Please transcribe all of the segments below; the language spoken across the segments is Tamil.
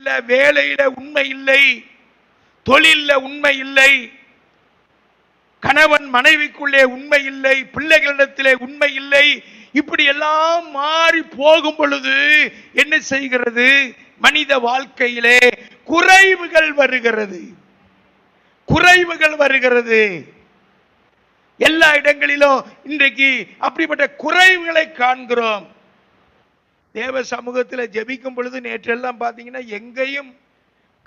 இல்ல, வேலையில உண்மை இல்லை, தொழில உண்மை இல்லை, கணவன் மனைவிக்குள்ளே உண்மை இல்லை, பிள்ளைகளிடத்திலே உண்மை இல்லை, இப்படி எல்லாம் மாறி போகும் பொழுது என்ன செய்கிறது? மனித வாழ்க்கையிலே குறைவுகள் வருகிறது, குறைவுகள் வருகிறது. எல்லா இடங்களிலும் இன்றைக்கு அப்படிப்பட்ட குறைவுகளை காண்கிறோம். தேவ சமூகத்தில் ஜெபிக்கும் பொழுது நேற்றெல்லாம் பார்த்தீங்கன்னா எங்கேயும்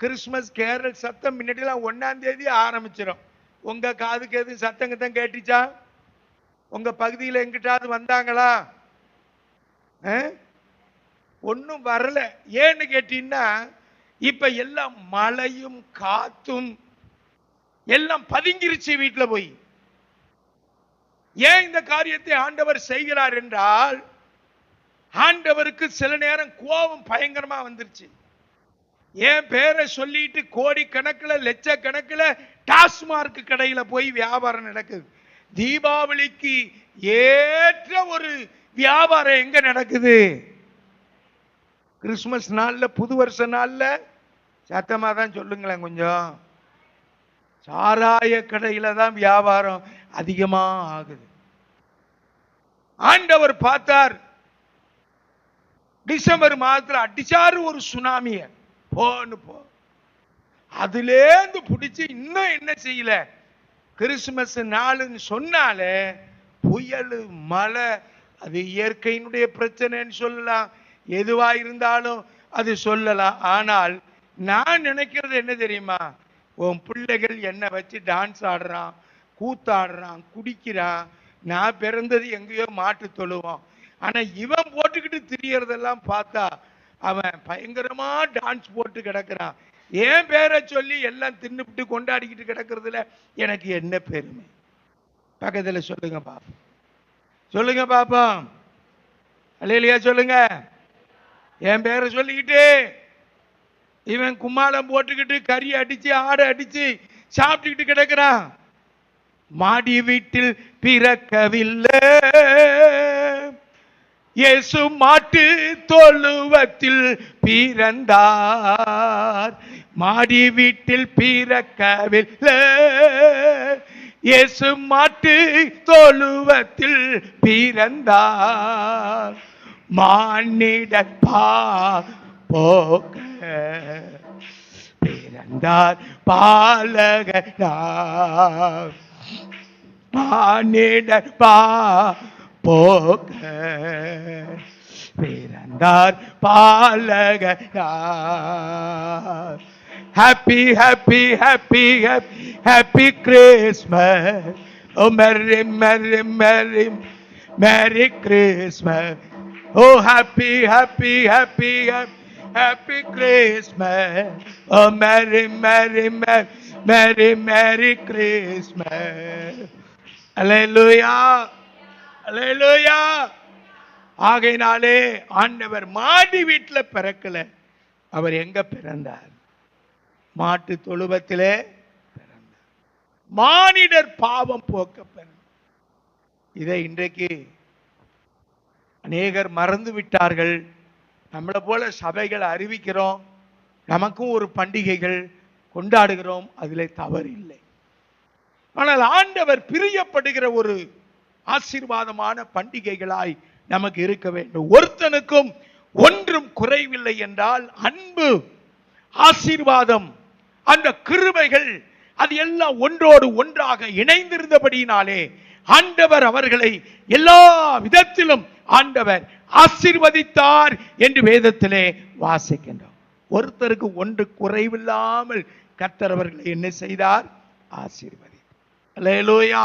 கிறிஸ்துமஸ் கேரல் சத்தம் முன்னாடிலாம் 1ஆம் தேதி ஆரம்பிச்சிடும். உங்க காதுக்கு எதுவும் சத்தங்கத்தான் கேட்டுச்சா? உங்க பகுதியில் எங்கிட்டாவது வந்தாங்களா? ஒன்னும் வரல. ஏன்னு கேட்டீங்கன்னா இப்ப எல்லாம் மழையும் காத்தும் எல்லாம் பதுங்கிருச்சு வீட்டுல போய். ஏன் இந்த காரியத்தை ஆண்டவர் செய்கிறார் என்றால், ஆண்டவருக்கு சில நேரம் கோபம் பயங்கரமா வந்துருச்சு. என் பேரை சொல்லிட்டு கோடி கணக்கில் லட்சக்கணக்கில் டாஸ்மார்க் கடையில போய் வியாபாரம் நடக்குது. தீபாவளிக்கு ஏற்ற ஒரு வியாபாரம் எங்க நடக்குது? கிறிஸ்துமஸ் நாள்ல, புது வருஷ நாள்ல. சத்தமா தான் சொல்லுங்களேன் கொஞ்சம். சாராய கடையில தான் வியாபாரம் அதிகமா ஆகுது. ஆண்டவர் பார்த்தார், டிசம்பர் மாதத்தில் அடிச்சாரு ஒரு சுனாமிய. போன்னு போ, அதுலேருந்து பிடிச்சி இன்னும் என்ன செய்யல? கிறிஸ்துமஸ் நாளுன்னு சொன்னாலே புயல் மழை, அது இயற்கையினுடைய பிரச்சனைன்னு சொல்லலாம், எதுவா இருந்தாலும் அது சொல்லலாம். ஆனால் நான் நினைக்கிறது என்ன தெரியுமா? உன் பிள்ளைகள் என்ன வச்சு டான்ஸ் ஆடுறான், கூத்தாடுறான், குடிக்கிறான். நான் பிறந்தது எங்கேயோ மாட்டு தொழுவோம். ஆனா இவன் போட்டுக்கிட்டு திரியறதெல்லாம் பார்த்தா அவன் பயங்கரமா டான்ஸ் போட்டு கிடக்கிறான். என் பேரை சொல்லி எல்லாம் தின்னுபிட்டு கொண்டாடிக்கிட்டு கிடக்கிறதுல எனக்கு என்ன பெருமை? பக்கத்துல சொல்லுங்க பாப்போம், சொல்லுங்க பாப்போம். அல்லேலூயா சொல்லுங்க. என் பேரை சொல்லிக்கிட்டு இவன் கும்மாளம் போட்டுக்கிட்டு கறி அடிச்சு ஆடை அடிச்சு சாப்பிட்டுக்கிட்டு கிடக்கிறான். மாடி வீட்டில் பிறக்கவில்லை, இயேசு மாட்டு தொழுவத்தில் பிறந்தார். மாடி வீட்டில் பிறக்கவில்லை, இயேசு மாட்டு தொழுவத்தில் பிறந்தார். மானிட போக பிறந்தார் பாலகனார். மானிட போக பிறந்தார் பாலகனார். Happy happy happy happy Christmas. Oh merry merry merry merry Christmas. Oh happy happy happy happy Christmas. Oh merry merry merry merry Christmas. Hallelujah hallelujah. ஆகையினாலே ஆண்டவர் மாடி வீட்டில் பிறக்கல, அவர் எங்க பிறந்தார்? மாட்டு தொழுவத்திலே பிறந்தார். மானிடர் பாவம் போக்க பிறந்தார். இதை இன்றைக்கு அநேகர் மறந்து விட்டார்கள். நம்மளை போல சபைகளை அறிவிக்கிறோம், நமக்கும் ஒரு பண்டிகைகள் கொண்டாடுகிறோம், அதிலே தவறு இல்லை. ஆனால் ஆண்டவர் பிரியப்படுகிற ஒரு ஆசீர்வாதமான பண்டிகைகளாய் நமக்கு இருக்க வேண்டும். ஒருத்தனுக்கும் ஒன்றும் குறைவில்லை என்றால் அன்பு, ஆசீர்வாதம், அந்த கிருபைகள் அது எல்லாம் ஒன்றோடு ஒன்றாக இணைந்திருந்தபடியினாலே ஆண்டவர் அவர்களை எல்லா விதத்திலும் ஆண்டவர் ஆசீர்வதித்தார் என்று வேதத்திலே வாசிக்கின்றோம். ஒருத்தருக்கு ஒன்று குறைவில்லாமல் கர்த்தர் அவர்களை என்ன செய்தார்? ஆசீர்வதித்தார். அல்லேலூயா.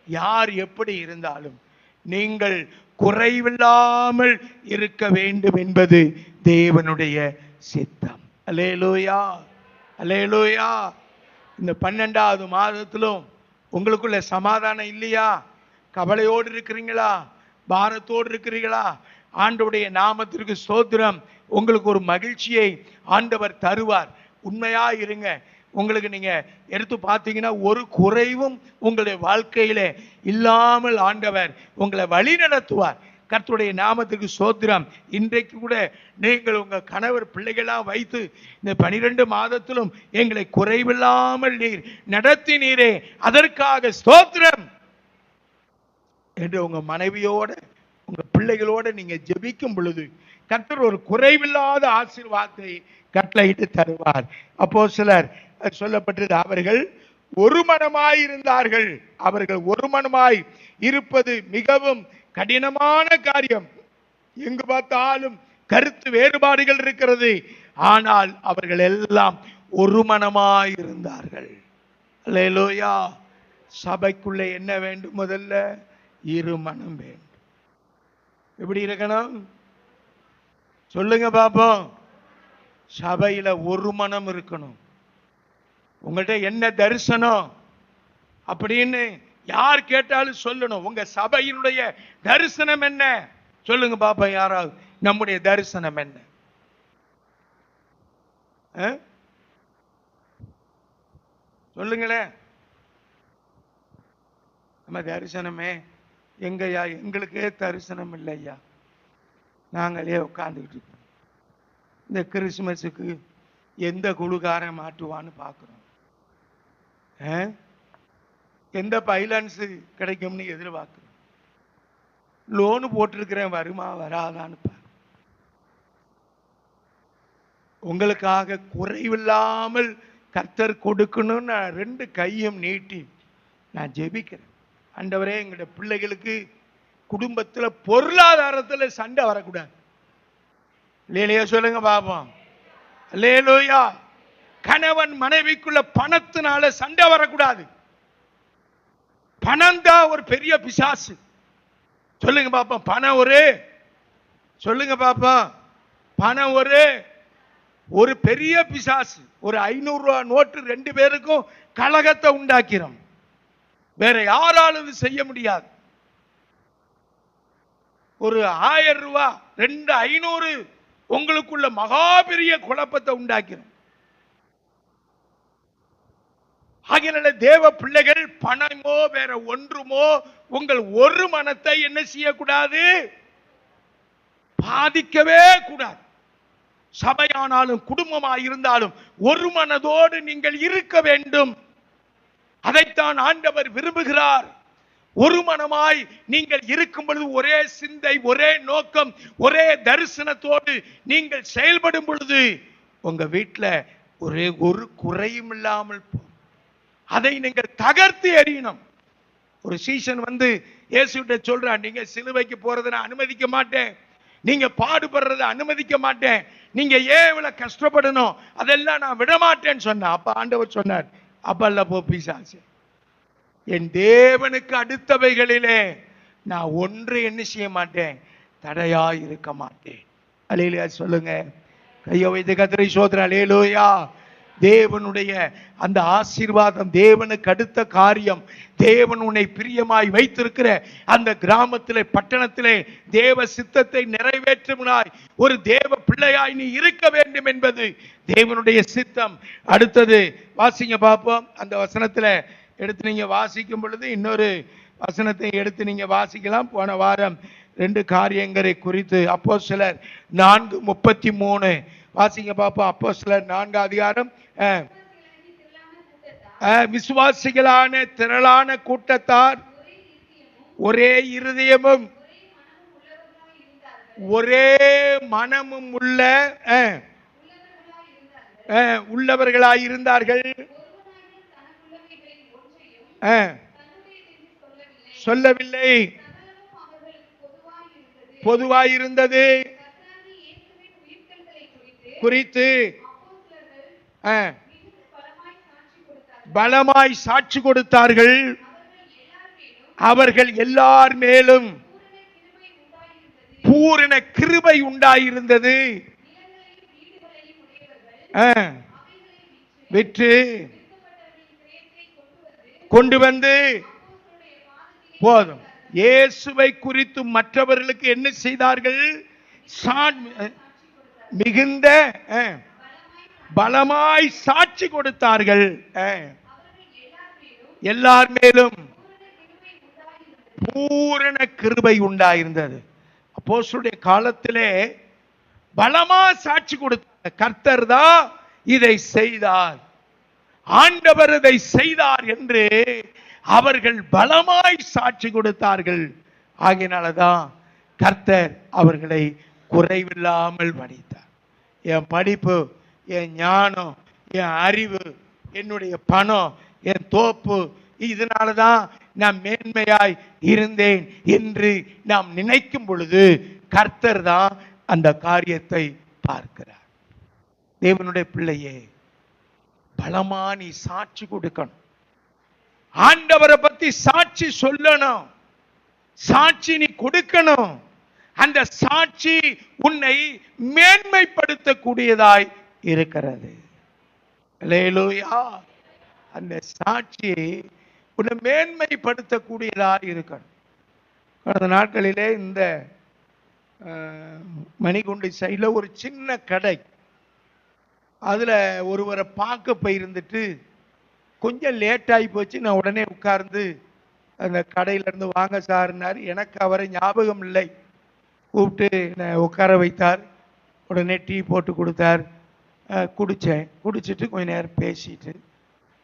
யார் எப்படி இருந்தாலும் நீங்கள் குறைவில்லாமல் இருக்க வேண்டும் என்பது தேவனுடைய சித்தம். அல்லேலூயா அல்லேலூயா. இந்த 12வது மாதத்திலும் உங்களுக்குள்ள சமாதானம் இல்லையா? கவலையோடு இருக்கிறீங்களா? பாரத்தோடு இருக்கிறீங்களா? ஆண்டவருடைய நாமத்திற்கு ஸ்தோத்திரம். உங்களுக்கு ஒரு மகிழ்ச்சியை ஆண்டவர் தருவார். உண்மையா இருங்க. உங்களுக்கு நீங்க எடுத்து பார்த்தீங்கன்னா ஒரு குறைவும் உங்களுடைய வாழ்க்கையில இல்லாமல் ஆண்டவர் உங்களை வழி நடத்துவார். கர்த்தருடைய நாமத்துக்கு ஸ்தோத்திரம். இன்றைக்கு கூட நீங்கள் உங்கள் கணவர் பிள்ளைகளாக வைத்து இந்த 12 மாதத்திலும் எங்களை குறைவில்லாமல் நீர் நடத்தினீரே, அதற்காக ஸ்தோத்திரம் என்று உங்க மனைவியோட உங்க பிள்ளைகளோட நீங்க ஜெபிக்கும் பொழுது கர்த்தர் ஒரு குறைவில்லாத ஆசீர்வாதத்தை கட்டளையிட்டு தருவார். அப்போஸ்தலர் சொல்லப்பட்டது, அவர்கள் ஒரு மனமாய் இருந்தார்கள். அவர்கள் ஒரு மனமாய் இருப்பது மிகவும் கடினமான காரியம். எங்கு பார்த்தாலும் கருத்து வேறுபாடுகள் இருக்கிறது. ஆனால் அவர்கள் எல்லாம் ஒரு மனமாய் இருந்தார்கள். அல்லேலூயா. சபைக்குள்ளே என்ன வேண்டும்? முதல்ல இரு மனம் வேண்டும். எப்படி இருக்கணும் சொல்லுங்க பாப்போம். சபையில ஒரு மனம் இருக்கணும். உங்கள்கிட்ட என்ன தரிசனம் அப்படின்னு யார் கேட்டாலும் சொல்லணும். உங்க சபையினுடைய தரிசனம் என்ன சொல்லுங்க பாப்போம். யாராவது நம்முடைய தரிசனம் என்ன? சொல்லுங்களேன். நம்ம தரிசனமே எங்கய்யா? எங்களுக்கே தரிசனம் இல்லையா. நாங்களே உட்காந்துக்கிட்டு இருக்கோம். இந்த கிறிஸ்துமஸுக்கு எந்த குழுக்காரன் மாட்டுவான்னு பார்க்குறோம். எந்த பைலான்ஸு கிடைக்கும்னு எதிர்பார்க்குறோம். லோனு போட்டிருக்கிறேன், வருமா வராதான்னு பாரு. உங்களுக்காக குறைவில்லாமல் கர்த்தர் கொடுக்கணும்னு நான் 2 கையும் நீட்டி நான் ஜெபிக்கிறேன். ஆண்டவரே, எங்களுடைய பிள்ளைகளுக்கு குடும்பத்தில் பொருளாதாரத்தில் சண்டை வரக்கூடாது. இல்லையா சொல்லுங்க பாப்போம். அல்லேலூயா. கணவன் மனைவிக்குள்ள பணத்தினால சண்டை வரக்கூடாது. பணம் தான் ஒரு பெரிய பிசாசு. சொல்லுங்க பாப்போம். பணம் ஒரு சொல்லுங்க பாப்போம். பணம் ஒரு பெரிய பிசாசு. ஒரு 500 ரூபாய் நோட்டு 2 பேருக்கும் கலகத்தை உண்டாக்கிறோம். வேற யாராலும் இது செய்ய முடியாது. ஒரு 1000 ரூபாய் 2 500 உங்களுக்குள்ள மகா பெரிய குழப்பத்தை உண்டாக்கிறோம். ஆகினால தேவ பிள்ளைகள் பணமோ வேற ஒன்றுமோ உங்கள் ஒரு மனத்தை என்ன செய்யக்கூடாது? பாதிக்கவே கூடாது. சபையானாலும் குடும்பமாக இருந்தாலும் ஒரு மனதோடு நீங்கள் இருக்க வேண்டும். அதைத்தான் ஆண்டவர் விரும்புகிறார். ஒரு மனமாய் நீங்கள் இருக்கும் பொழுது, ஒரே சிந்தை, ஒரே நோக்கம், ஒரே தரிசனத்தோடு நீங்கள் செயல்படும் பொழுது உங்க வீட்டில் ஒரே ஒரு குறையும் இல்லாமல் போகும். அதை நீங்கள் தகர்த்து எறியணும். ஒரு சீசன் வந்து இயேசுகிட்ட சொல்றான், நீங்க சிலுவைக்கு போறதை நான் அனுமதிக்க மாட்டேன், நீங்க பாடுபடுறதை அனுமதிக்க மாட்டேன், நீங்க ஏன் இவ்வளவு கஷ்டப்படணும், அதெல்லாம் நான் விட மாட்டேன்னு சொன்னேன். அப்ப ஆண்டவர் சொன்னார், அப்பல்ல போ பிசாசு, என் தேவனுக்கு அடுத்தவைகளிலே நான் ஒன்று என்ன செய்ய மாட்டேன், தடையா இருக்க மாட்டேன். அல்லேலூயா சொல்லுங்க. கையை வைத்து கர்த்தரை ஸ்தோத்திரம். அல்லேலூயா. தேவனுடைய அந்த ஆசீர்வாதம், தேவனுக்கு அடுத்த காரியம், தேவன் உன்னை பிரியமாய் வைத்திருக்கிற அந்த கிராமத்திலே பட்டணத்திலே தேவ சித்தத்தை நிறைவேற்றுமாய் ஒரு தேவ பிள்ளையாய் நீ இருக்க வேண்டும் என்பது தேவனுடைய சித்தம். அடுத்தது வாசிங்க பார்ப்போம். அந்த வசனத்துல எடுத்து நீங்க வாசிக்கும் பொழுது இன்னொரு வசனத்தை எடுத்து நீங்க வாசிக்கலாம். போன வாரம் 2 காரியங்களை குறித்து அப்போஸ்தலர் 4:33 வாசிங்க பார்ப்போம். அப்போஸ்தலர் 4 அதிகாரம். விசுவாசிகளான திரளான கூட்டத்தார் ஒரே இருதயமும் ஒரே மனமும் உள்ளவர்களாய் இருந்தார்கள். சொல்லவில்லை, பொதுவாயிருந்தது குறித்து பலமாய் சாட்சி கொடுத்தார்கள். அவர்கள் எல்லார் மேலும் பூரண கிருபை உண்டாயிருந்தது. விற்று கொண்டு வந்து போதும். இயேசுவை குறித்து மற்றவர்களுக்கு என்ன செய்தார்கள்? மிகுந்த பலமாய் சாட்சி கொடுத்தார்கள். எல்லார் மேலும் பூரண கிருபை உண்டாயிருந்தது. அப்போஸ்தலருடைய காலத்திலே பலமா சாட்சி கொடுத்த கர்த்தர் தான் இதை செய்தார், ஆண்டவர் இதை செய்தார் என்று அவர்கள் பலமாய் சாட்சி கொடுத்தார்கள். ஆகையினாலதான் கர்த்தர் அவர்களை குறைவில்லாமல் மன்னித்தார். என் படிப்பு, என் ஞானம், என் அறிவு, என்னுடைய பணம், என் தோப்பு, இதனாலதான் நான் மேன்மையாய் இருந்தேன் என்று நாம் நினைக்கும் பொழுது கர்த்தர் தான் அந்த காரியத்தை பார்க்கிறார். தேவனுடைய பிள்ளையே, பலமா நீ சாட்சி கொடுக்கணும். ஆண்டவரை பத்தி சாட்சி சொல்லணும், சாட்சி நீ கொடுக்கணும். அந்த சாட்சி உன்னை மேன்மைப்படுத்தக்கூடியதாய் இருக்கிறது. அல்லேலூயா. அந்த சாட்சி உன்னை மேன்மைப்படுத்தக்கூடியதாய் இருக்கணும். கடந்த நாட்களிலே இந்த மணிகுண்டு சைடில் ஒரு சின்ன கடை, அதுல ஒருவரை பார்க்க போயிருந்துட்டு கொஞ்சம் லேட் ஆகி போச்சு. நான் உடனே உட்கார்ந்து அந்த கடையில இருந்து வாங்க சார்னார். எனக்கு அவரை ஞாபகம் இல்லை. கூப்பிட்டு என்னை உட்கார வைத்தார். உடனே டீ போட்டு கொடுத்தார். குடித்தேன். குடிச்சிட்டு கொஞ்ச நேரம் பேசிட்டு,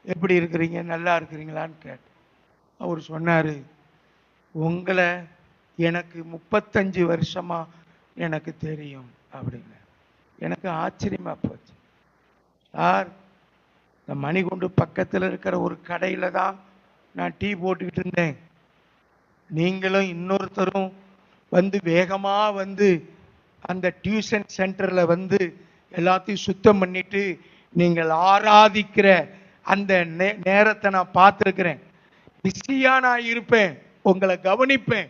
எப்படி இருக்கிறீங்க, நல்லா இருக்கிறீங்களான்னு கேட்டேன். அவர் சொன்னார், உங்களை எனக்கு 35 வருஷமா எனக்கு தெரியும் அப்படின்னு. எனக்கு ஆச்சரியமா போச்சு. சார், இந்த மணிகுண்டு பக்கத்தில் இருக்கிற ஒரு கடையில தான் நான் டீ போட்டுக்கிட்டு இருந்தேன். நீங்களும் இன்னொருத்தரும் வந்து வேகமா வந்து அந்த டியூஷன் சென்டர்ல வந்து எல்லாத்தையும் சுத்தம் பண்ணிட்டு நீங்கள் ஆராதிக்கிற அந்த நேரத்தை நான் பார்த்துருக்கிறேன். பிஸியா நான் இருப்பேன், உங்களை கவனிப்பேன்.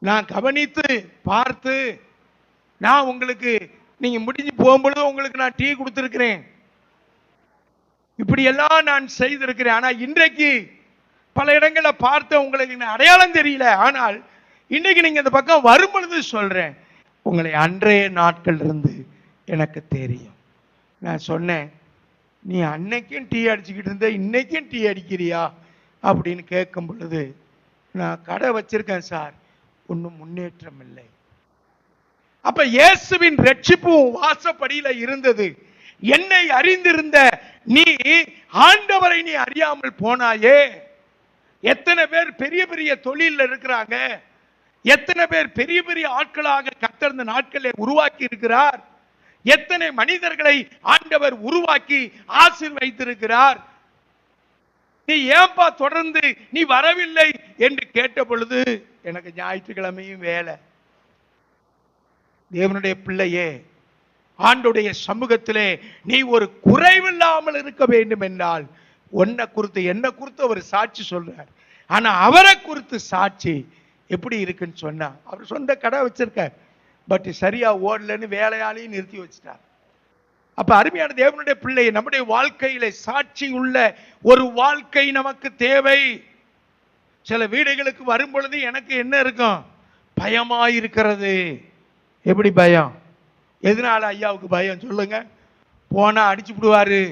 நான் கவனித்து பார்த்து நான் உங்களுக்கு, நீங்க முடிஞ்சு போகும்பொழுது உங்களுக்கு நான் டீ கொடுத்துருக்கிறேன். இப்படி எல்லாம் நான் செய்திருக்கிறேன். ஆனா இன்றைக்கு பல இடங்களை பார்த்த உங்களுக்கு அடையாளம் தெரியல. ஆனால் இன்னைக்கு நீங்க இந்த பக்கம் வரும் பொழுது சொல்றேன், உங்களை அன்றைய நாட்கள் இருந்து எனக்கு தெரியும். நான் சொன்னேன், நீ அன்னைக்கும் டீ அடிச்சுக்கிட்டு இருந்த, இன்னைக்கும் டீ அடிக்கிறியா அப்படின்னு கேட்கும் பொழுது, நான் கடை வச்சிருக்கேன் சார், ஒன்றும் முன்னேற்றம் இல்லை. அப்ப இயேசுவின் ரட்சிப்பு வாசப்படியில இருந்தது. என்னை அறிந்திருந்த நீ ஆண்டவரை நீ அறியாமல் போனாயே. எத்தனை பேர் பெரிய பெரிய தொழில இருக்கிறாங்க, எத்தனை பேர் பெரிய பெரிய ஆட்களாக கர்த்தர் இந்த நாட்களை உருவாக்கி இருக்கிறார். எத்தனை மனிதர்களை ஆண்டவர் உருவாக்கி ஆசீர்வதித்திருக்கிறார். நீ ஏன்பா தொடர்ந்து நீ வரவில்லை என்று கேட்ட பொழுது, எனக்கு ஞாயிற்றுக்கிழமையும் வேலை. தேவனுடைய பிள்ளையே, ஆண்டுடைய சமூகத்திலே நீ ஒரு குறைவில்லாமல் இருக்க வேண்டும் என்றால் உன்னை குறித்து என்ன குறித்து அவர் சாட்சி சொல்றார். ஆனா அவரை குறித்து சாட்சி எப்படி இருக்குன்னு சொன்னா, அவர் சொந்த கடை வச்சிருக்கார், பட் சரியா ஓடலன்னு வேலையாலையும் நிறுத்தி வச்சிட்டார். அப்ப அருமையான தேவனுடைய பிள்ளை, நம்முடைய வாழ்க்கையில சாட்சி உள்ள ஒரு வாழ்க்கை நமக்கு தேவை. சில வீடுகளுக்கு வரும் பொழுது எனக்கு என்ன இருக்கும், பயமாயிருக்கிறது. எப்படி பயம்? எதனால ஐயாவுக்கு பயம் சொல்லுங்க? போனா அடிச்சு விடுவாரு,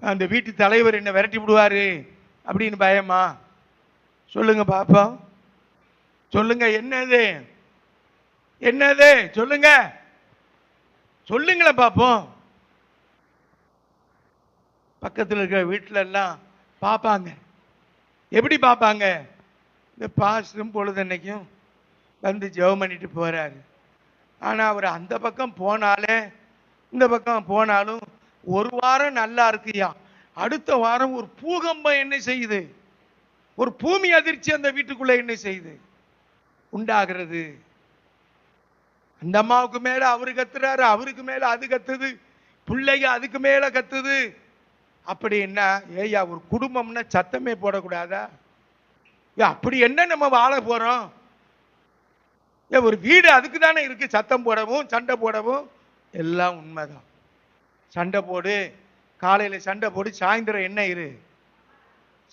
அந்த வீட்டு தலைவர் என்ன விரட்டி விடுவாரு அப்படின்னு பயமா? சொல்லுங்க பாப்போம், சொல்லுங்க. என்னது என்னது சொல்லுங்க, சொல்லுங்களேன் பாப்போம். பக்கத்தில் இருக்கிற வீட்டுல எல்லாம் பார்ப்பாங்க. எப்படி பார்ப்பாங்க? இந்த பாஸ்டும் பொழுதன்னைக்கும் வந்து ஜெபம் பண்ணிட்டு போறாரு. ஆனா அவர் அந்த பக்கம் போனாலே இந்த பக்கம் போனாலும் ஒரு வாரம் நல்லா இருக்குயா, அடுத்த வாரம் ஒரு பூகம்பம் என்ன செய்யுது, ஒரு பூமி அதிர்ச்சி அந்த வீட்டுக்குள்ள என்ன செய்யுது உண்டாகிறது. அந்த அம்மாவுக்கு மேல அவரு கத்துறாரு, அவருக்கு மேல அது கத்துது, பிள்ளைங்க அதுக்கு மேல கத்துது. அப்படி என்ன ஏய்யா, ஒரு குடும்பம்னா சத்தமே போடக்கூடாதா? அப்படி என்ன நம்ம வாழ போறோம்? ஒரு வீடு அதுக்கு தானே இருக்கு, சத்தம் போடவும் சண்டை போடவும். எல்லாம் உண்மைதான். சண்டை போடு, காலையில சண்டை போடு, சாயந்தரம் என்ன இரு,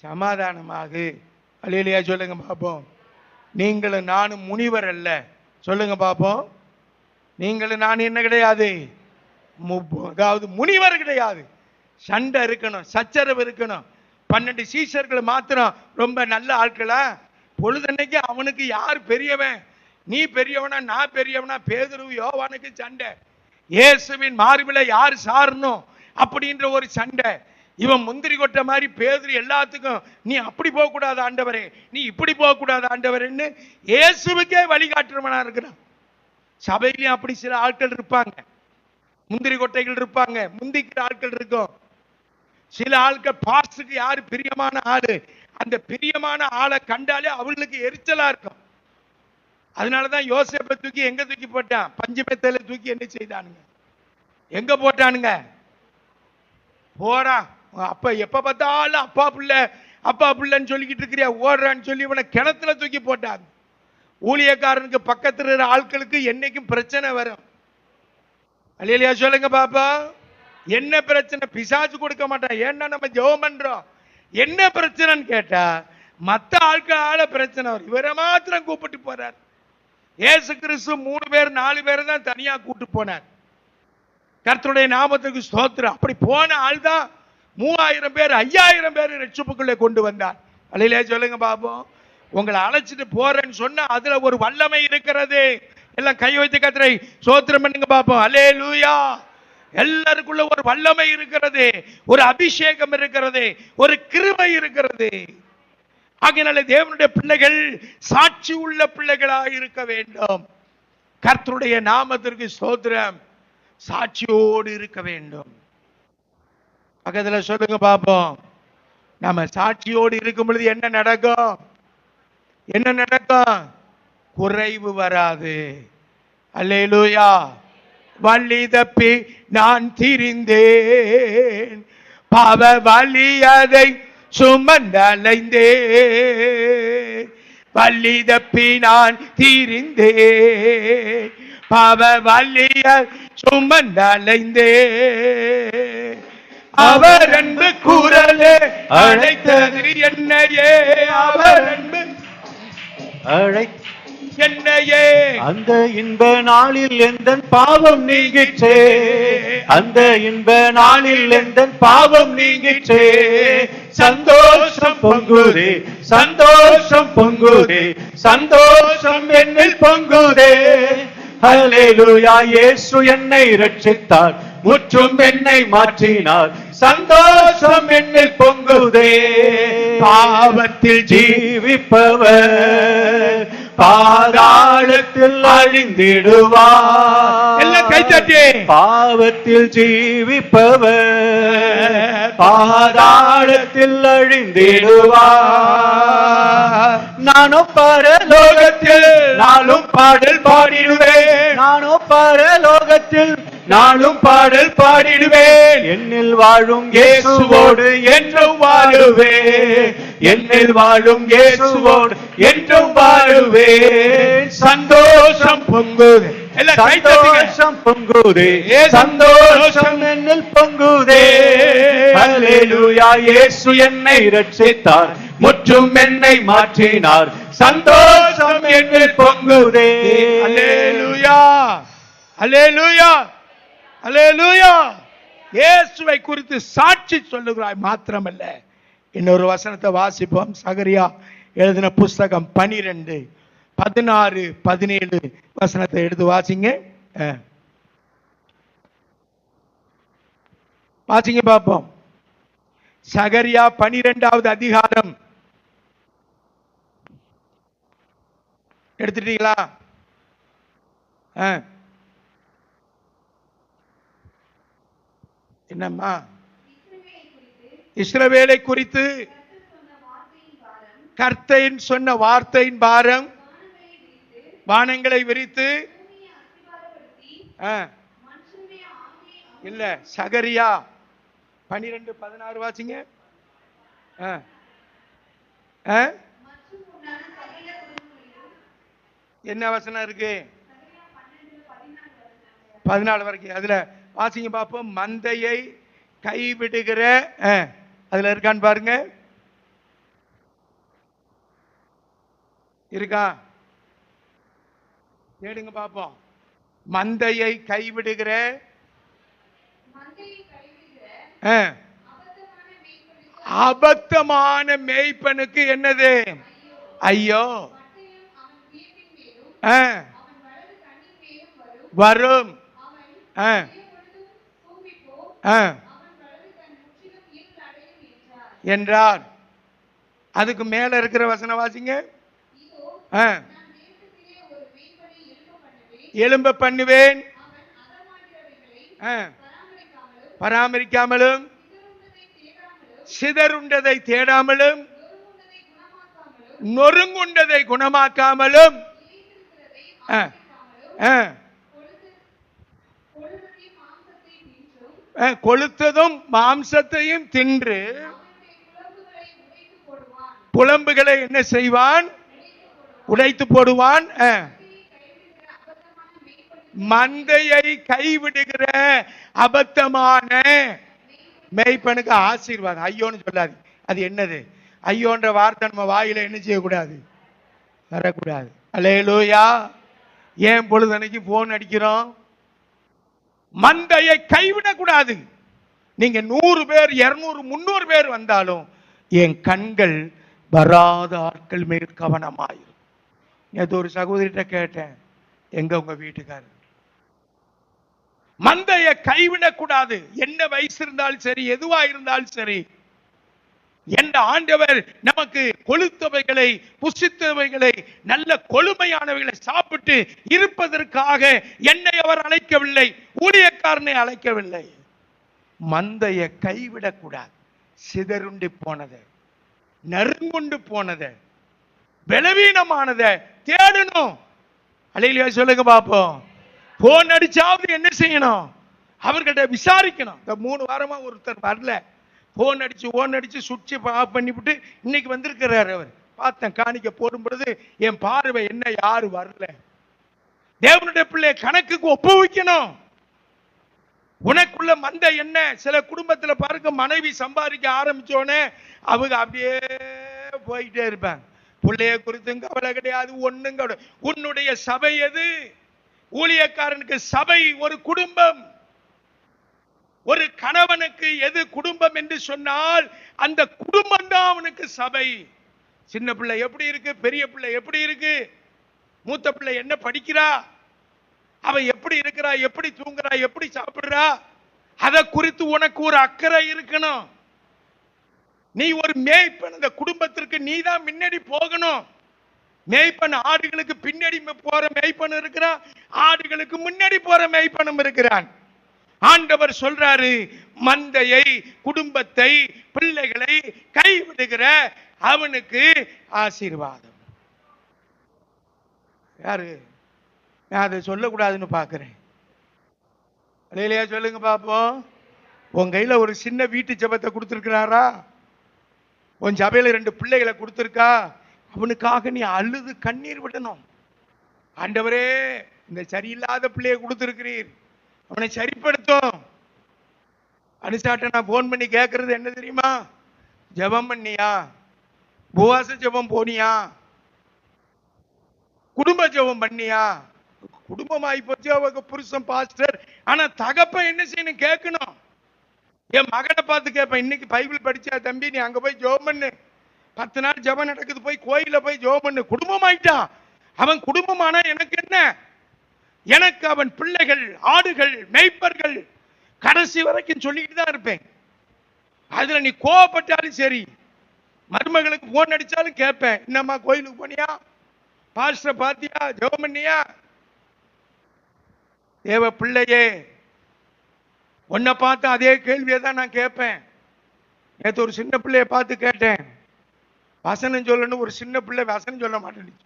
சமாதானமாகு. அல்லேலூயா சொல்லுங்க பாப்போம். நீங்களும் நானும் முனிவர் அல்ல, சொல்லுங்க பாப்போம். நீங்களும் நான் என்ன கிடையாது, அதாவது முனிவர் கிடையாது. சண்டை இருக்கணும், சச்சரவு இருக்கணும். 12 சீஷர்கள் மாத்திரம் ரொம்ப நல்ல ஆட்களா? பொழுதன்னைக்கு அவனுக்கு யார் பெரியவன், நீ பெரியவனா நான் பெரியவனா, பேதுரு யோவானுக்கு சண்டை, இயேசுவின் மார்பில யார் சாரணும் அப்படின்ற ஒரு சண்டை. இவன் முந்திரி கொட்ட மாதிரி பேதுரு எல்லாத்துக்கும் நீ அப்படி போக கூடாது ஆண்டவரே, நீ இப்படி போக கூடாது ஆண்டவரேன்னு இயேசுவுக்கே வழிகாட்டுறவனா இருக்கிறான். சபையிலையும் அப்படி சில ஆட்கள் இருப்பாங்க, முந்திரி கொட்டைகள் இருப்பாங்க, முந்திக்கிற ஆட்கள் இருக்கும். சில ஆட்கள் பாஸ்டுக்கு யாரு பிரியமான ஆளு, அந்த பிரியமான ஆளை கண்டாலே அவங்களுக்கு எரிச்சலா இருக்கும். அதனாலதான் யோசேப்பை தூக்கி எங்க தூக்கி போட்டான், பஞ்சமெத்தையில தூக்கி என்ன செய்தானுங்க, எங்க போட்டானுங்க, போறா அப்ப எப்ப பார்த்தாலும் அப்பா பிள்ளை அப்பா பிள்ளைன்னு சொல்லிக்கிட்டு இருக்கிறியா ஓடுறான்னு சொல்லி இவனை கிணத்துல தூக்கி போட்டாங்க. ஊழியக்காரனுக்கு பக்கத்துல இருக்கிற ஆட்களுக்கு என்னைக்கும் பிரச்சனை வரும். அல்லேலூயா சொல்லுங்க பாப்பா. என்ன பிரச்சனை? பிசாசு கொடுக்க மாட்டான். ஏன்னா நம்ம ஜெபம் பண்றோம். என்ன பிரச்சனைன்னு கேட்டா மத்த ஆட்களால பிரச்சனை வரும். இவரை மாத்திரம் கூப்பிட்டு போறார். இயேசு கிறிஸ்து 3 பேர் 4 பேர் தான் தனியா கூட்டு போனார். கர்த்தருடைய நாமத்துக்கு ஸ்தோத்திரம். அப்படி போன ஆள் தான் 3000 பேர் 5000 பேர் ரட்சிப்புக்குள்ளே கொண்டு வந்தார். அல்லேலூயா சொல்லுங்க பாப்போம். உங்களை அழைச்சிட்டு போறேன்னு சொன்னா அதுல ஒரு வல்லமை இருக்கிறது. எல்லாம் கை வைத்து கர்த்தரை ஸ்தோத்திரம் பண்ணுங்க பாப்போம். அல்லேலூயா. எல்லாருக்குள்ள ஒரு வல்லமை இருக்கிறது, ஒரு அபிஷேகம் இருக்கிறது, ஒரு கிருபை இருக்கிறது. ஆகையால தேவனுடைய பிள்ளைகள் சாட்சி உள்ள பிள்ளைகளாக இருக்க வேண்டும். கர்த்தருடைய நாமத்திற்கு ஸ்தோத்திரம். சாட்சியோடு இருக்க வேண்டும். பக்கத்துல சொல்லுங்க பாப்போம். நம்ம சாட்சியோடு இருக்கும் பொழுது என்ன நடக்கும்? என்ன நடக்கும்? குறைவு வராது. அல்லேலூயா. வழி தப்பி நான் திரிந்தேன், பாவ வழி அதை சுமந்தலைந்தேன். வழி தப்பி நான் திரிந்தேன், பாவ வழிய சுமந்தலைந்தேன். அவர் அன்பு குரலே அழைத்தது என்னையே, அவர் அன்பு அழைத்தது என்னையே. அந்த இன்ப நாளில் எந்தன் பாவம் நீங்கிற்றே, அந்த இன்ப நாளில் எந்தன் பாவம் நீங்கிற்றே. சந்தோஷம் பொங்குதே, சந்தோஷம் பொங்குதே, சந்தோஷம் என்னில் பொங்குதே. அல்லேலூயா. இயேசு என்னை ரட்சித்தார், முற்றும் என்னை மாற்றினார், சந்தோஷம் என்னில் பொங்குதே. பாவத்தில் ஜீவிப்பவர் பாதாளத்தில் அழிந்திடுவார். எல்லாம் கைத்தட்டி. பாவத்தில் ஜீவிப்பவர் பாதாளத்தில் அழிந்திடுவார். நானும் பரலோகத்தில் நாளும் பாடல் பாடிடுவேன், நானும் பரலோகத்தில் நானும் பாடல் பாடிடுவேன். என்னில் வாழும் இயேசுவோடு என்றும் வாழுவேன், என்னில் வாழும் இயேசுவோடு என்றும் வாழுவேன். சந்தோஷம் பொங்குதே, சந்தோஷம் பொங்குதே, சந்தோஷம் என்னில் பொங்குதே. அல்லேலூயா. இயேசு என்னை ரட்சித்தார், முற்றும் என்னை மாற்றினார், சந்தோஷம் என்னில் பொங்குதே. அல்லேலூயா. அல்லேலூயா. அல்லேலூயா. இயேசுவை குறித்து சாட்சி சொல்லுகிறாய் மாத்திரமல்ல. இன்னொரு வசனத்தை வாசிப்போம். சகரியா எழுதின புஸ்தகம் 12, 16, 17 வசனத்தை எடுத்து வாசிங்க. வாசிங்க பார்ப்போம். சகரியா 12வது அதிகாரம் எடுத்துட்டீங்களா? என்னம்மா? இஸ்ரவேலை குறித்து கர்த்தர் சொன்ன வார்த்தையின் பாரம் வானங்களை விரித்து. இல்ல, சகரியா 12:16 வாசிங்க. என்ன வசனம் இருக்கு? 14 வரைக்கும். அதுல வாசிங்க பாப்போம். மந்தையை கைவிடுகிற, அதுல இருக்கான்னு பாருங்க. இருக்கா? கேளுங்க பாப்போம். மந்தையை கைவிடுகிற அபத்தமான மேய்ப்பனுக்கு என்னது? ஐயோ வரும் என்றார். அதுக்கு மேல இருக்கிற வசனம் வாசிங்க. எழும்ப பண்ணுவேன், பராமரிக்காமலும் சிதறுண்டதை தேடாமலும் நொறுங்குண்டதை குணமாக்காமலும் கொளுத்ததும் மாம்சத்தையும் தின்று புலம்புகளை என்ன செய்வான்? உடைத்து போடுவான். மந்தையை கைவிடுகிற அபத்தமான மேய்ப்பனுக்கு ஆசீர்வாதம். ஐயோன்னு சொல்லாது. அது என்னது? ஐயோன்ற வார்த்தை நம்ம வாயில என்ன செய்யக்கூடாது? வரக்கூடாது. அல்லேலூயா. ஏன் பொழுதனைக்கு போன் அடிக்கிறோம்? மந்தையை கைவிடக்கூடாது. நீங்க 100 பேர் 200 300 பேர் வந்தாலும் என் கண்கள் வராத ஆட்கள் மேல் கவனமாயிரும். நேற்று ஒரு சகோதரிட்ட கேட்டேன், எங்க உங்க வீட்டுக்காரர்? மந்தையை கைவிடக்கூடாது. என்ன வயசு இருந்தாலும் சரி, எதுவா இருந்தாலும் சரி. என்ற ஆண்டவர் நமக்கு கொழுத்தவைகளை, புசித்தவைகளை, நல்ல கொழுமையானவைகளை சாப்பிட்டு இருப்பதற்காக என்னை அவர் அழைக்கவில்லை, ஊழியக்காரனை அழைக்கவில்லை. மந்தையை கைவிடக்கூடாது. சிதறுண்டு போனதை, நறுங்குண்டு போனதை, பலவீனமானதை தேடணும். அல்லேலூயா சொல்லுங்க பாப்போம். போன் அடிச்சாவது என்ன செய்யணும்? அவர்கிட்ட விசாரிக்கணும். இந்த 3 வாரமா ஒருத்தர் வரல. போன் அடிச்சு சுவிட்ச் ஆஃப் பண்ணிவிட்டு இன்னைக்கு வந்திருக்கிறார். அவர் பார்த்தேன், காணிக்க போடும் பொழுது என் பார்வை என்ன, யாரு வரல. தேவனுடைய பிள்ளை கணக்குக்கு ஒப்புவிக்கணும். உனக்குள்ள மந்தை என்ன? சில குடும்பத்துல பாருங்க, மனைவி சம்பாதிக்க ஆரம்பிச்சோன்னே அவங்க அப்படியே போயிட்டே இருப்பாங்க. பிள்ளைய குறித்தும் கவலை கிடையாது, ஒண்ணும் கிடையாது. உன்னுடைய சபை எது? ஊழியக்காரனுக்கு சபை ஒரு குடும்பம். ஒரு கணவனுக்கு எது குடும்பம் என்று சொன்னால் அந்த குடும்பம் தான் அவனுக்கு சபை. சின்ன பிள்ளை எப்படி இருக்கு, பெரிய பிள்ளை எப்படி இருக்கு, மூத்த பிள்ளை என்ன படிக்கிறா, அவ எப்படி இருக்கிறா, எப்படி தூங்குறா, எப்படி சாப்பிடுறா, அதை குறித்து உனக்கு ஒரு அக்கறை இருக்கணும். நீ ஒரு மேய்ப்பன். அந்த குடும்பத்திற்கு நீ தான் முன்னாடி போகணும். மேய்ப்பன் ஆடுகளுக்கு பின்னாடி போற மேய்ப்பன் இருக்கிறான், ஆடுகளுக்கு முன்னாடி போற மேய்ப்பனும் இருக்கிறான். ஆண்டவர் சொல்றாரு, மந்தையை, குடும்பத்தை, பிள்ளைகளை கைவிடுகிற அவனுக்கு ஆசீர்வாதம். யாரு? நான் அதை சொல்லக்கூடாதுன்னு பாக்குறேன். அல்லேலூயா சொல்லுங்க பாப்போம். உன் கையில ஒரு சின்ன வீட்டு ஜெபத்தை கொடுத்திருக்கிறாரா? உன் சபையில 2 பிள்ளைகளை கொடுத்திருக்கா? அவனுக்காக நீ அழுது கண்ணீர் விடணும். ஆண்டவரே, இந்த சரியில்லாத பிள்ளையை கொடுத்திருக்கிறீர், அவனை சரிப்படுத்தும். அனுசாட்ட நான் போன் பண்ணி கேட்கறது என்ன தெரியுமா? ஜெபம் பண்ணியா? உபவாச ஜெபம் போனியா? குடும்ப ஜெபம் பண்ணியா? குடும்பம் ஆயிப்போச்சு, அவங்க புருஷன் பாஸ்டர். ஆனா தகப்பன் என்ன செய்யணும்? கேட்கணும். என் மகனை பார்த்து கேட்பேன், இன்னைக்கு பைபிள் படிச்சா தம்பி, நீ அங்க போய் ஜெபம் பண்ணு, 10 நாள் ஜெபம் நடக்குது, போய் கோயில போய் ஜெபம் பண்ணு. குடும்பம் ஆயிட்டான் அவன். குடும்பமானா எனக்கு என்ன? எனக்கு அவன் பிள்ளைகள், ஆடுகள், மேய்ப்பர்கள். கடைசி வரைக்கும் சொல்லிட்டு தான் இருப்பேன். அதுல நீ கோவப்பட்டாலும் சரி, மருமகளுக்கு போன் அடிச்சாலும் கேட்பேன், என்னம்மா கோயிலுக்கு போனியா, பாஸ்டர் பாத்தியா, ஜெபம் பண்ணியா? தேவ பிள்ளையே, உன்னை பார்த்து அதே கேள்வியை தான் நான் கேட்பேன். நேற்று ஒரு சின்ன பிள்ளைய பார்த்து கேட்டேன், வசனம் சொல்லணும். ஒரு சின்ன பிள்ளை வசனம் சொல்ல மாட்டேன்னுச்சு,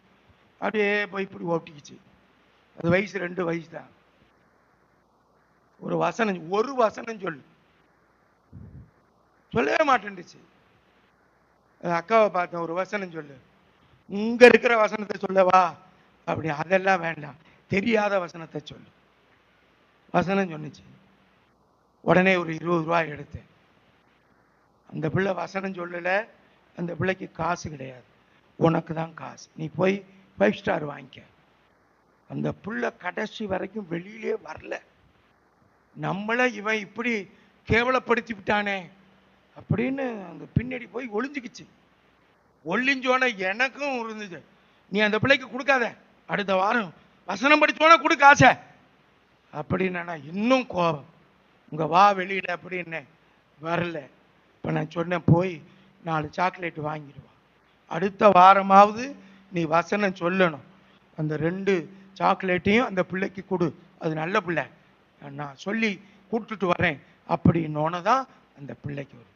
அப்படியே போய் இப்படி ஓட்டிக்கிச்சு. அது வயசு 2 வயசு தான். ஒரு வசனம் சொல்லவே மாட்டேன்டுச்சு. அக்காவை பார்த்தேன், ஒரு வசனம் சொல்லு, இங்க இருக்கிற வசனத்தை சொல்லவா? அப்படி அதெல்லாம் வேண்டாம், தெரியாத வசனத்தை சொல்லு. வசனம் சொன்னிச்சு. உடனே ஒரு 20 ரூபாய் எடுத்தேன். அந்த பிள்ளை வசனம் சொல்லல, அந்த பிள்ளைக்கு காசு கிடையாது, உனக்கு தான் காசு, நீ போய் 5 ஸ்டார் வாங்கிக்க. அந்த புள்ள கடைசி வரைக்கும் வெளியிலே வரல. நம்மள இவன் இப்படி கேவலப்படுத்தி விட்டானே அப்படின்னு அந்த பின்னாடி போய் ஒளிஞ்சுக்கிச்சு. ஒளிஞ்சோன எனக்கும் இருந்துச்சு, நீ அந்த பிள்ளைக்கு கொடுக்காத, அடுத்த வாரம் வசனம் படிச்சோன்னா கொடுக்க ஆசை அப்படின்னு. இன்னும் கோபம், உங்க வா வெளியில அப்படின்னு வரல. இப்போ நான் சொன்னேன், போய் 4 சாக்லேட் வாங்கிடுவா, அடுத்த வாரமாவது நீ வசனம் சொல்லணும், அந்த 2 சாக்லேட்டையும் அந்த பிள்ளைக்கு கொடு, அது நல்ல பிள்ளை, நான் சொல்லி கூட்டுட்டு வரேன் அப்படின்னு தான் அந்த பிள்ளைக்கு வரும்.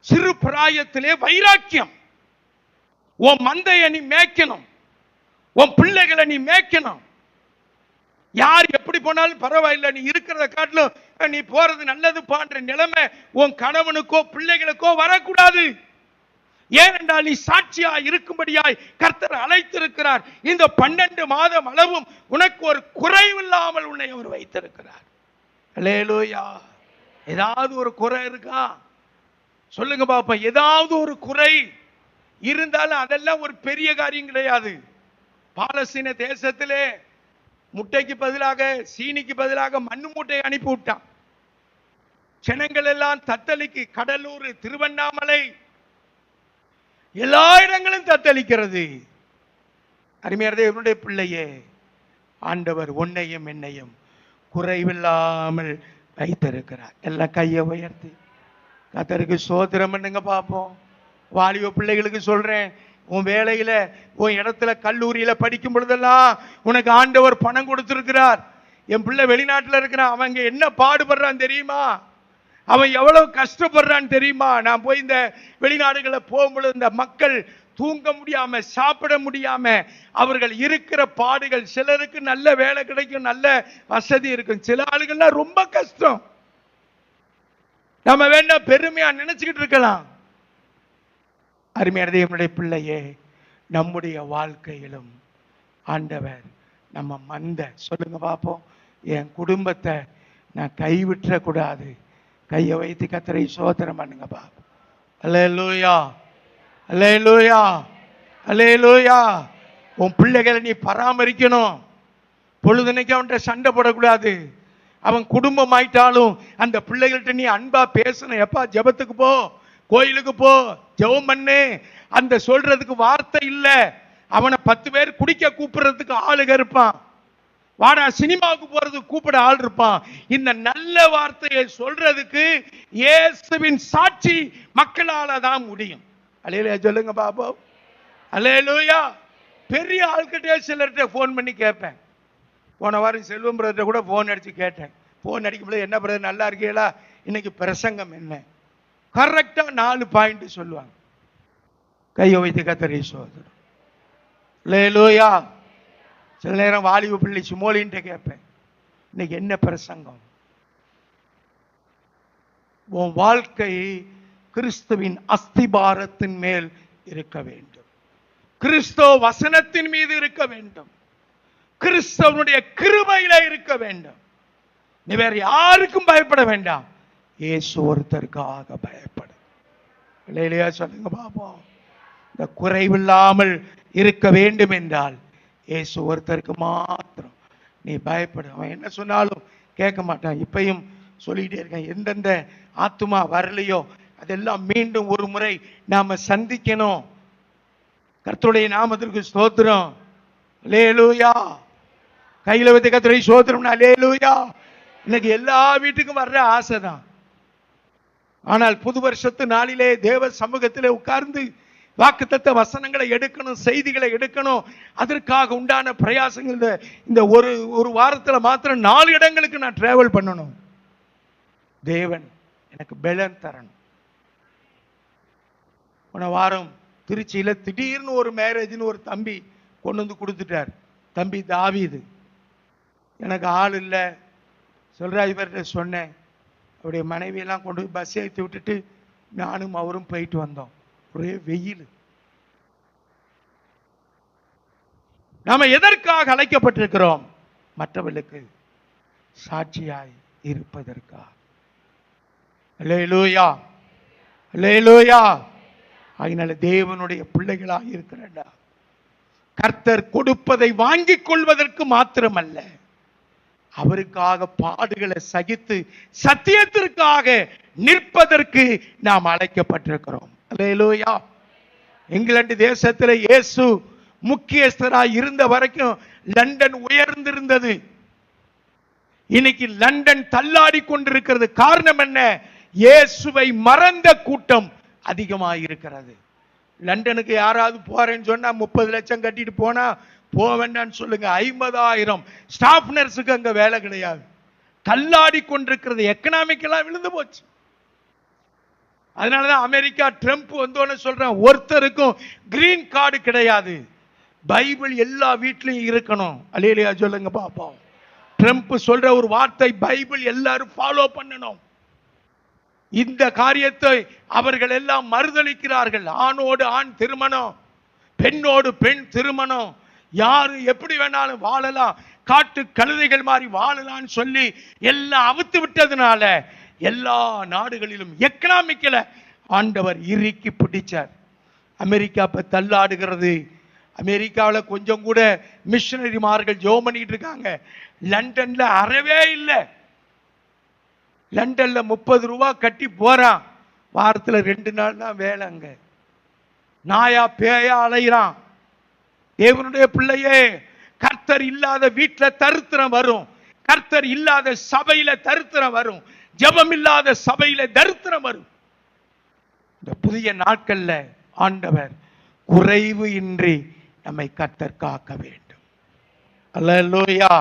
சிறு பிராயத்திலே வைராக்கியம். உன் மந்தையை நீ மேய்க்கணும், உன் பிள்ளைகளை நீ மேய்க்கணும். யார் எப்படி போனாலும் பரவாயில்லை, நீ இருக்கிறத காட்டிலும் நீ போறது நல்லது பான்ற நிலைமை உன் கணவனுக்கோ பிள்ளைகளுக்கோ வரக்கூடாது. ஏனென்றால் நீ சாட்சியா இருக்கும்படியாய் கர்த்தர் அழைத்திருக்கிறார். இந்த 12 மாதம் அளவும் உனக்கு ஒரு குறைவில்லாமல் உன்னை அவர் வைத்திருக்கிறார். அல்லேலூயா. ஏதாவது ஒரு குறை இருக்கா சொல்லுங்க பாப்பா. ஏதாவது ஒரு குறை இருந்தாலும் அதெல்லாம் ஒரு பெரிய காரியம் கிடையாது. பாலஸ்தீன தேசத்திலே முட்டைக்கு பதிலாக சீனிக்கு பதிலாக மண்ணு மூட்டையை அனுப்பி விட்டான். ஜனங்கள் எல்லாம் தத்தளிக்கு, கடலூர், திருவண்ணாமலை, எல்லா இடங்களும் தத்தளிக்கிறது. அருமையானதே இவனுடைய பிள்ளையே, ஆண்டவர் உன்னையும் என்னையும் குறைவில்லாமல் வைத்திருக்கிறார். எல்லாம் கையை உயர்த்தி கர்த்தருக்கு ஸ்தோத்திரம் பண்ணுங்க பார்ப்போம். வாலிப பிள்ளைகளுக்கு சொல்றேன், உன் வேலையில, உன் இடத்துல, கல்லூரியில படிக்கும் பொழுதெல்லாம் உனக்கு ஆண்டவர் பணம் கொடுத்திருக்கிறார். என் பிள்ளை வெளிநாட்டுல இருக்கிறான், அவங்க என்ன பாடுபடுறான் தெரியுமா, அவன் எவ்வளவு கஷ்டப்படுறான்னு தெரியுமா. நான் போய் இந்த வெளிநாடுகளை போகும்பொழுது இந்த மக்கள் தூங்க முடியாம, சாப்பிட முடியாம, அவர்கள் இருக்கிற பாடுகள். சிலருக்கு நல்ல வேலை கிடைக்கும், நல்ல வசதி இருக்கும், சில ஆளுகள்லாம் ரொம்ப கஷ்டம். நம்ம வேண்டாம் பெருமையா நினைச்சுக்கிட்டு இருக்கலாம். அருமையானதே என்னுடைய பிள்ளையே, நம்முடைய வாழ்க்கையிலும் ஆண்டவர் நம்ம மந்த சொல்லுங்க பார்ப்போம், என் குடும்பத்தை நான் கைவிட்ட கூடாது. கையை வைத்து கர்த்தரை ஸ்தோத்திரம் பண்ணுங்க பாப்போம். அல்லேலூயா, அல்லேலூயா, அல்லேலூயா. உன் பிள்ளைகளை நீ பராமரிக்கணும். பொழுதுனைக்கு அவன்கிட்ட சண்டை போடக்கூடாது. அவன் குடும்பம் ஆயிட்டாலும் அந்த பிள்ளைகள்கிட்ட நீ அன்பா பேசணும். எப்பா ஜெபத்துக்கு போ, கோயிலுக்கு போ, ஜெபம் பண்ணு, அந்த சொல்றதுக்கு வார்த்தை இல்லை. அவனை 10 பேர் குடிக்க கூப்பிடுறதுக்கு ஆளுக இருப்பான், வாடா சினிமாவுக்கு போறதுக்கு கூப்பிட ஆள் இருப்பான். இந்த நல்ல வார்த்தையை சொல்றதுக்கு இயேசுவின் சாட்சி மக்களால தான் முடியும். அல்லேலூயா சொல்லுங்க பாபா. அல்லேலூயா. பெரிய ஆள்கிட்டே சிலர்கிட்ட போன் பண்ணி கேட்பேன். போன வாரம் செல்வம் பிரதர்கிட்ட கூட போன் அடிச்சு கேட்டேன். போன் அடிக்கும்போது, என்ன பிரதர் நல்லா இருக்கீங்களா, இன்னைக்கு பிரசங்கம் என்ன, கரெக்டா 4 பாயிண்ட் சொல்லுவாங்க. கையை வைத்து கர்த்தரை ஸ்தோத்திரம். அல்லேலூயா. சில நேரம் வாலிப பிள்ளை சுமோலின்ட்டு கேட்பேன், இன்னைக்கு என்ன பிரசங்கம். உன் வாழ்க்கை கிறிஸ்துவின் அஸ்திபாரத்தின் மேல் இருக்க வேண்டும், கிறிஸ்துவ வசனத்தின் மீது இருக்க வேண்டும், கிறிஸ்தவனுடைய கிருபையில இருக்க வேண்டும். நீ வேற யாருக்கும் பயப்பட வேண்டாம், இயேசு ஒருத்தருக்காக பயப்படு. இல்லையா சொல்லுங்க பாப்போம். இந்த குறைவில்லாமல் இருக்க வேண்டும் என்றால் இயேசு ஒருத்தருக்கு மாத்திரம் நீ பயப்படு. அவன் என்ன சொன்னாலும் கேட்க மாட்டான். இப்பயும் சொல்லிட்டே இருக்கேன், எந்தெந்த ஆத்துமா வரலையோ அதெல்லாம் மீண்டும் ஒரு முறை நாம சந்திக்கணும். கர்த்தருடைய நாமத்திற்கு ஸ்தோத்திரம். அல்லேலூயா. கையில வைத்து கர்த்தரை ஸ்தோத்திரம். அல்லேலூயா. இன்னைக்கு எல்லா வீட்டுக்கும் வர்ற ஆசைதான். ஆனால் புது வருஷத்து நாளிலே தேவ சமூகத்திலே உட்கார்ந்து வாக்குத்தத்த வசனங்களை எடுக்கணும், செய்திகளை எடுக்கணும். அதற்காக உண்டான பிரயாசங்கள். இந்த ஒரு வாரத்தில் மாத்திரம் 4 இடங்களுக்கு நான் டிராவல் பண்ணணும். தேவன் எனக்கு பலன் தரணும். போன வாரம் திருச்சியில திடீர்னு ஒரு மேரேஜ்னு ஒரு தம்பி கொண்டு வந்து கொடுத்துட்டார். தம்பி தாவீது. எனக்கு ஆள் இல்லை சொல்றா. இவர்கிட்ட சொன்னேன், அவருடைய மனைவியெல்லாம் கொண்டு போய் பஸ் ஏற்றி விட்டுட்டு நானும் அவரும் போயிட்டு வந்தோம். ஒரே வெயில். நாம எதற்காக அழைக்கப்பட்டிருக்கிறோம்? மற்றவர்களுக்கு சாட்சியாய் இருப்பதற்காக. அல்லேலூயா, அல்லேலூயா. அதனால தேவனுடைய பிள்ளைகளாக இருக்கிறேன்டா. கர்த்தர் கொடுப்பதை வாங்கிக் கொள்வதற்கு மாத்திரமல்ல, அவருக்காக பாடுகளை சகித்து சத்தியத்திற்காக நிற்பதற்கு நாம் அழைக்கப்பட்டிருக்கிறோம். அல்லேலூயா. இங்கிலாந்து தேசத்தில் இயேசு முக்கியஸ்தராய் இருந்த வரைக்கும் லண்டன் உயர்ந்திருந்தது. இன்னைக்கு லண்டன் தள்ளாடி கொண்டிருக்கிறது. காரணம் என்ன? இயேசுவை மறந்த கூட்டம் அதிகமாக இருக்கிறது. லண்டனுக்கு யாராவது போறேன்னு சொன்னா 30 லட்சம் கட்டிட்டு போனா போக வேண்டான்னு சொல்லுங்க. 50,000 ஸ்டாஃப் நர்ஸுக்கு அங்க வேலை கிடையாது. தள்ளாடி கொண்டிருக்கிறது. எக்கனாமிக்கெல்லாம் விழுந்து போச்சு. அதனாலதான் அமெரிக்கா ட்ரம்ப் வந்தோன்னு சொல்றேன், ஒருத்தருக்கும் கிரீன் கார்டு கிடையாது. பைபிள் எல்லா வீட்லயும் இருக்கணும். அல்லேலூயா சொல்லுங்க பாப்போம். ட்ரம்ப் சொல்ற ஒரு வார்த்தை, பைபிள் எல்லாரும் ஃபாலோ பண்ணணும். இந்த காரியத்தை அவர்கள் எல்லாம் மறுதளிக்கிறார்கள். ஆணோடு ஆண் திருமணம், பெண்ணோடு பெண் திருமணம், யாரு எப்படி வேணாலும் வாழலாம், காட்டு கழுதைகள் மாதிரி வாழலாம்னு சொல்லி எல்லாம் அவுத்து விட்டதுனால எல்லா நாடுகளிலும் எக்கனாமிக்கல ஆண்டவர் இறுக்கி பிடிச்சார். அமெரிக்கா இப்ப தள்ளாடுகிறது. அமெரிக்காவில் கொஞ்சம் கூட மிஷனரிமார்கள் ஜெபம் பண்ணிட்டு இருக்காங்க. லண்டன்ல அறவே இல்லை. லண்டன்ல 30 ரூபா கட்டி போறான், வாரத்தில் 2 நாள் தான் வேலை. அங்க நாயா பேயா அலைகிறான். தேவனுடைய பிள்ளையே, கர்த்தர் இல்லாத வீட்டில் தரித்திரம் வரும், கர்த்தர் இல்லாத சபையில தரித்திரம் வரும், ஜெபம் இல்லாத சபையில தரித்திரம் வரும். இந்த புதிய நாட்கள்ல ஆண்டவர் குறைவு இன்றி நம்மை கர்த்தர் காக்க வேண்டும். அல்லேலூயா.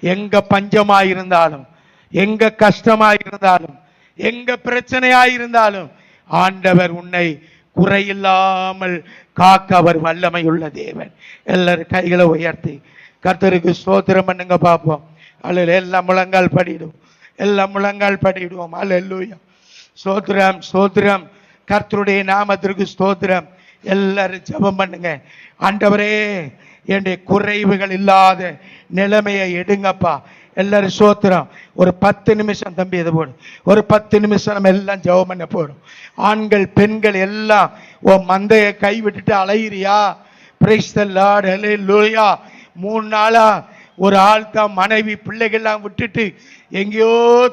எங்க பஞ்சமாயிருந்தாலும், எங்க கஷ்டமாயிருந்தாலும், எங்க பிரச்சனையாயிருந்தாலும் ஆண்டவர் உன்னை குறையில்லாமல் காக்க அவர் வல்லமை உள்ள தேவன். எல்லாரும் கைகளை உயர்த்தி கர்த்தருக்கு ஸ்தோத்திரம் பண்ணுங்க பார்ப்போம். அல்ல எல்லாம் முழங்கால் படிடுவோம், எல்லாம் முழங்கால் படிடுவோம். அல்லேலூயா. ஸ்தோத்திரம் ஸ்தோத்திரம். கர்த்தருடைய நாமத்திற்கு ஸ்தோத்திரம். எல்லாரும் ஜெபம் பண்ணுங்க. ஆண்டவரே, என்னுடைய குறைவுகள் இல்லாத நிலைமையை எடுங்கப்பா. எல்லாரும் ஸ்தோத்திரம். ஒரு 10 நிமிஷம் தம்பி இதை போடும். ஒரு 10 நிமிஷம் நம்ம எல்லாம் ஜெபம் பண்ண போடும். ஆண்கள் பெண்கள் எல்லாம் உன் மந்தையை கைவிட்டுட்டு அலையிறியா? Price the Lord. ஹல்லேலூயா. 3 நாளா ஒரு ஆள் தான் மனைவி பிள்ளைகள்லாம் விட்டுட்டு எங்கேயோ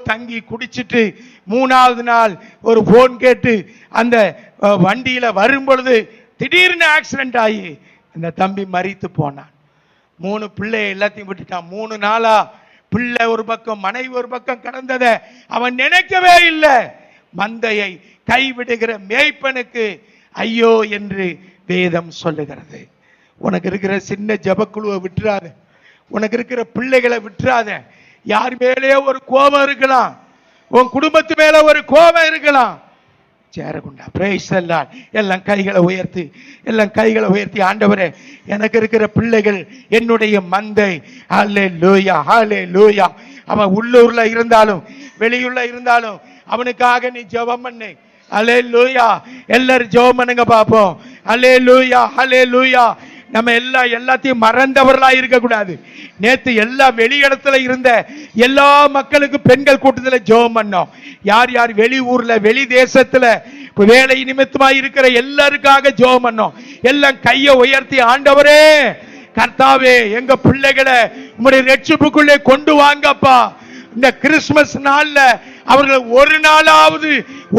தங்கி குடிச்சிட்டு 3வது நாள் ஒரு போன் கேட்டு அந்த வண்டியில வரும் பொழுது திடீர்னு ஆக்சிடென்ட் ஆகி அந்த தம்பி மரித்து போனான். 3 பிள்ளை எல்லாத்தையும் விட்டுட்டான். 3 நாளா பிள்ளை ஒரு பக்கம் மனைவி ஒரு பக்கம் கடந்ததை அவன் நினைக்கவே இல்லை. மந்தையை கைவிடுகிற மேய்ப்பனுக்கு ஐயோ என்று வேதம் சொல்லுகிறது. உனக்கு இருக்கிற சின்ன ஜபக்குழுவை விட்டுறாத, உனக்கு இருக்கிற பிள்ளைகளை விட்டுறாத. யார் மேலே ஒரு கோபம் இருக்கலாம், உன் குடும்பத்து மேல ஒரு கோபம் இருக்கலாம். சேரகுண்டா. Praise the lord. எல்லாம் கைகளை உயர்த்தி, எல்லாம் கைகளை உயர்த்தி, ஆண்டவரே எனக்கு இருக்கிற பிள்ளைகள் என்னுடைய மந்தை. ஹல்லேலூயா ஹல்லேலூயா. அவன் உள்ளூர்ல இருந்தாலும் வெளியூர்ல இருந்தாலும் அவனுக்காக நீ ஜெபம் பண்ணு. ஹல்லேலூயா. எல்லாரும் ஜெபம் பண்ணுங்க பாப்போம். ஹல்லேலூயா ஹல்லேலூயா. நம்ம எல்லாத்தையும் மறந்தவர்களா இருக்க கூடாது. நேத்து எல்லா வெளியிடத்துல இருந்த எல்லா மக்களுக்கு பெண்கள் கூட்டத்தில் ஜெபம் பண்ணோம். யார் யார் வெளி ஊர்ல வெளி தேசத்துல வேலை நிமித்தமா இருக்கிற எல்லாருக்காக ஜெபம் பண்ணோம். எல்லாம் கையை உயர்த்தி, ஆண்டவரே கர்த்தாவே எங்க பிள்ளைகளை உம்முடைய ரட்சிப்புக்குள்ளே கொண்டு வாங்கப்பா. இந்த கிறிஸ்துமஸ் நாள்ல அவர்கள் ஒரு நாளாவது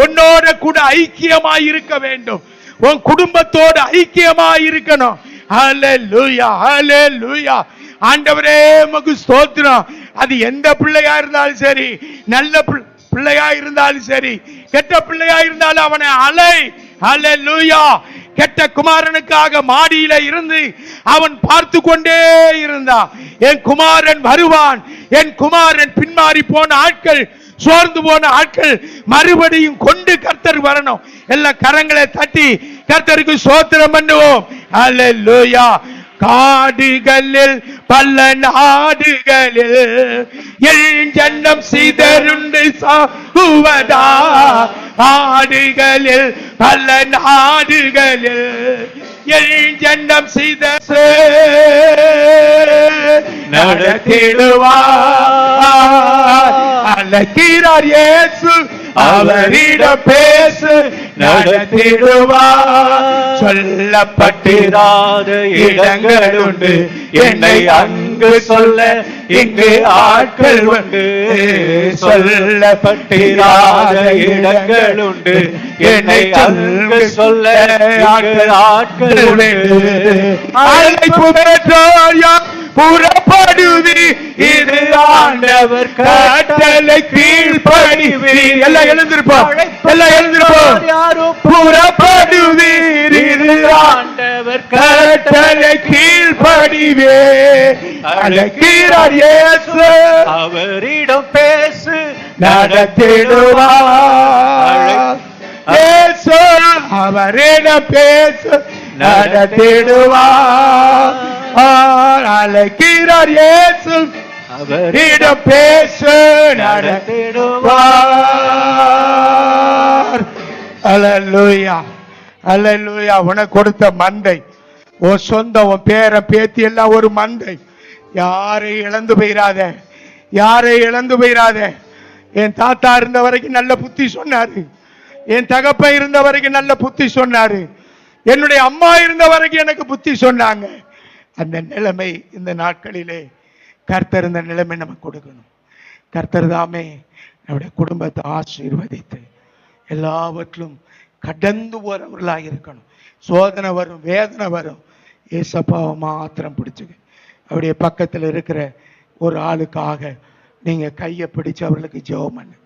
உன்னோட கூட ஐக்கியமாய் இருக்க வேண்டும், உன் குடும்பத்தோடு ஐக்கியமாய் இருக்கணும். ஹல்லேலூயா ஹல்லேலூயா. ஆண்டவரே உமக்கு ஸ்தோத்திரம். அது எந்த பிள்ளையா இருந்தாலும் சரி, நல்ல பிள்ளையா இருந்தாலும் சரி, கெட்ட பிள்ளையா இருந்தாலும் அவனை அலை. ஹல்லேலூயா. கெட்ட குமாரனுக்காக மாடியில இருந்து அவன் பார்த்து கொண்டே இருந்தான். என் குமாரன் வருவான், என் குமாரன் பின்மாறி போன ஆட்கள், சோர்ந்து போன ஆட்கள் மறுபடியும் கொண்டு கர்த்தர் வரணும். எல்லா கரங்களை தட்டி கர்த்தருக்கு ஸ்தோத்திரம் பண்ணுவோம். ஹல்லேலூயா. காடுகளில் பல நாடுகளில் என் ஜன்னம் சிதறுண்டு சாகுவதா. ஆடுகளில் பல நாடுகளில் என் ஜன்னம் சிதறு நடத்திடுவார். அழைக்கிறார் இயேசு, அவரிடம் பேசு, நடத்திடுவார். சொல்லப்பட்டிராத இடங்கள் உண்டு, என்னை அங்க அங்கு சொல்ல இங்கு ஆட்கள் உண்டு, சொல்லப்பட்டிராத இடங்கள் உண்டு. என்னை அங்கு சொல்ல ஆட்கள் உண்டு. அழைப்பு பெற்றோர் யார் புறப்படுவி, இது ஆண்டவர் கட்டளை கீழ்ப்படிவி. எல்லாம் எழுந்திருப்போம், எல்லாம் எழுந்திருப்போம். யாரும் புறப்படுவீர், இது ஆண்டவர் கட்டளை கீழ்ப்படிவே. அழைக்கிறார் இயேசு, அவரிடம் பேசு நடத்திடுவார். இயேசு அவரிடம் பேசு நடத்திடுவார். அழைக்கிறார் இயேசு, அவரிடம் பேசு நடத்திடுவார். அல்லேலூயா, அல்லேலூயா. உனக்கு கொடுத்த மந்தை, உன் சொந்தம், உன் பேர பேத்தி எல்லாம் ஒரு மந்தை. யாரை இழந்து போயிராத, யாரை இழந்து போயிராத. என் தாத்தா இருந்த வரைக்கும் நல்ல புத்தி சொன்னாரு, என் தகப்பன் இருந்த வரைக்கும் நல்ல புத்தி சொன்னாரு, என்னுடைய அம்மா இருந்த வரைக்கும் எனக்கு புத்தி சொன்னாங்க. அந்த நிலைமை இந்த நாட்களிலே கர்த்தர் இந்த நிலைமை நமக்கு கொடுக்கணும். கர்த்தர் தாமே நம்முடைய குடும்பத்தை ஆசீர்வதித்து எல்லாவற்றிலும் கடந்து போறவர்களாக இருக்கணும். சோதனை வரும், வேதனை வரும், ஏசப்பாவை மாத்திரம் பிடிச்சுக்க. அவருடைய பக்கத்தில் இருக்கிற ஒரு ஆளுக்காக நீங்க கையை பிடிச்சு அவர்களுக்கு ஜெபம் பண்ணு.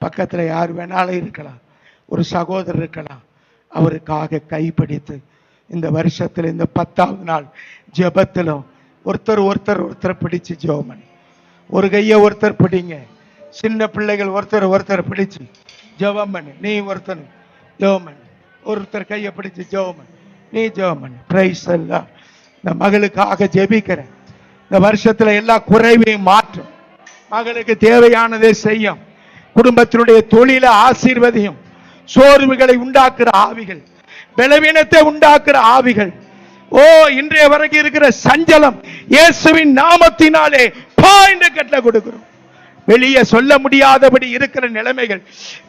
பக்கத்துல யார் வேணாலும் இருக்கலாம், ஒரு சகோதரர் இருக்கலாம், அவருக்காக கைப்பிடித்து இந்த வருஷத்துல இந்த 10வது நாள் ஜெபத்திலும் ஒருத்தர் ஒருத்தர் ஒருத்தர் பிடிச்சு ஜெபம் பண்ணு. ஒரு கையை ஒருத்தர் பிடிங்க, சின்ன பிள்ளைகள் ஒருத்தர் ஒருத்தர் பிடிச்சு ஜெபம் பண்ணு. நீ ஒருத்தர் ஜெபம் பண்ணு, ஒருத்தர் கையை பிடிச்சு ஜெபம் பண்ணு, நீ ஜெபம் பண்ணு. பிரைஸ் எல்லாம் இந்த மகளுக்காக ஜெபிக்கிறேன். இந்த வருஷத்துல எல்லா குறைவையும் மாற்றும், மகளுக்கு தேவையானதை செய்யும், குடும்பத்தினுடைய தொழில ஆசீர்வதியும். சோர்வுகளை உண்டாக்குற ஆவிகள், பலவீனத்தை உண்டாக்குற ஆவிகள், ஓ இன்றைய வரைக்கும் இருக்கிற சஞ்சலம் இயேசுவின் நாமத்தினாலே பா என்று கட்டளை கொடுக்கிறோம். வெளியே சொல்ல முடியாதபடி இருக்கிற நிலைமைகள்,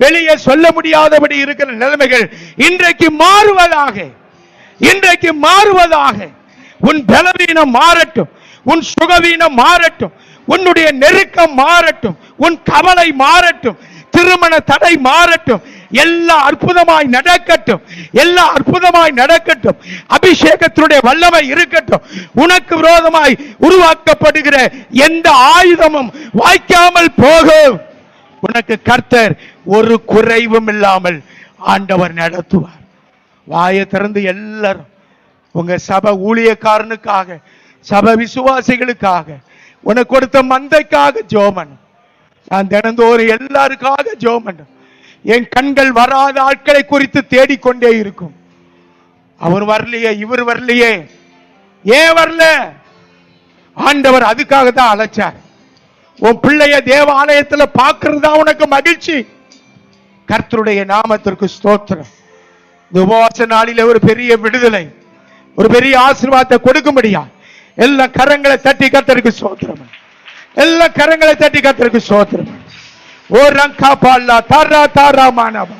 வெளியே சொல்ல முடியாதபடி இருக்கிற நிலைமைகள் இன்றைக்கு மாறுவதாக, இன்றைக்கு மாறுவதாக. உன் பலவீனம் மாறட்டும், உன் சுகவீனம் மாறட்டும், உன்னுடைய நெருக்கம் மாறட்டும், உன் கவலை மாறட்டும், திருமண தடை மாறட்டும், எல்லா அற்புதமாய் நடக்கட்டும், எல்லா அற்புதமாய் நடக்கட்டும். அபிஷேகத்தினுடைய வல்லமை இருக்கட்டும். உனக்கு விரோதமாய் உருவாக்கப்படுகிற எந்த ஆயுதமும் வாய்க்காமல் போகும். உனக்கு கர்த்தர் ஒரு குறைவும் இல்லாமல் ஆண்டவர் நடத்துவார். வாயை திறந்து எல்லாரும் உங்க சபை ஊழியக்காரனுக்காக, சபை விசுவாசிகளுக்காக, உனக்கு கொடுத்த மந்தைக்காக ஜெபம். நான் தினந்தோறும் எல்லாருக்காக ஜெபம். என் கண்கள் வராத ஆட்களை குறித்து தேடிக்கொண்டே இருக்கும். அவர் வரலையே, இவர் வரலையே, ஏன் வரல? ஆண்டவர் அதுக்காக தான் அழைச்சார். உன் பிள்ளைய தேவாலயத்தில் பார்க்கறதா உனக்கு மகிழ்ச்சி. கர்த்தருடைய நாமத்திற்கு ஸ்தோத்திரம். இந்த உபவாச நாளில ஒரு பெரிய விடுதலை, ஒரு பெரிய ஆசீர்வாதத்தை கொடுக்க முடியாது. எல்லா கரங்களை தட்டி கர்த்தருக்கு ஸ்தோத்திரம், எல்லா கரங்களை தட்டி கர்த்தருக்கு ஸ்தோத்திரம். ஓ ரங்கா பால்லா தாரா தாரா மானவா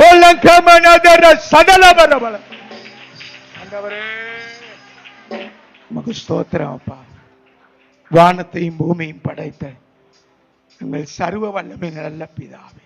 ஓ லங்கா மனதர சதல பரபல. ஆண்டவரே உமக்கு ஸ்தோத்திரம் அப்பா. வானத்தையும் பூமியையும் படைத்த எங்கள் சர்வ வல்லமை நல்ல பிதாவே,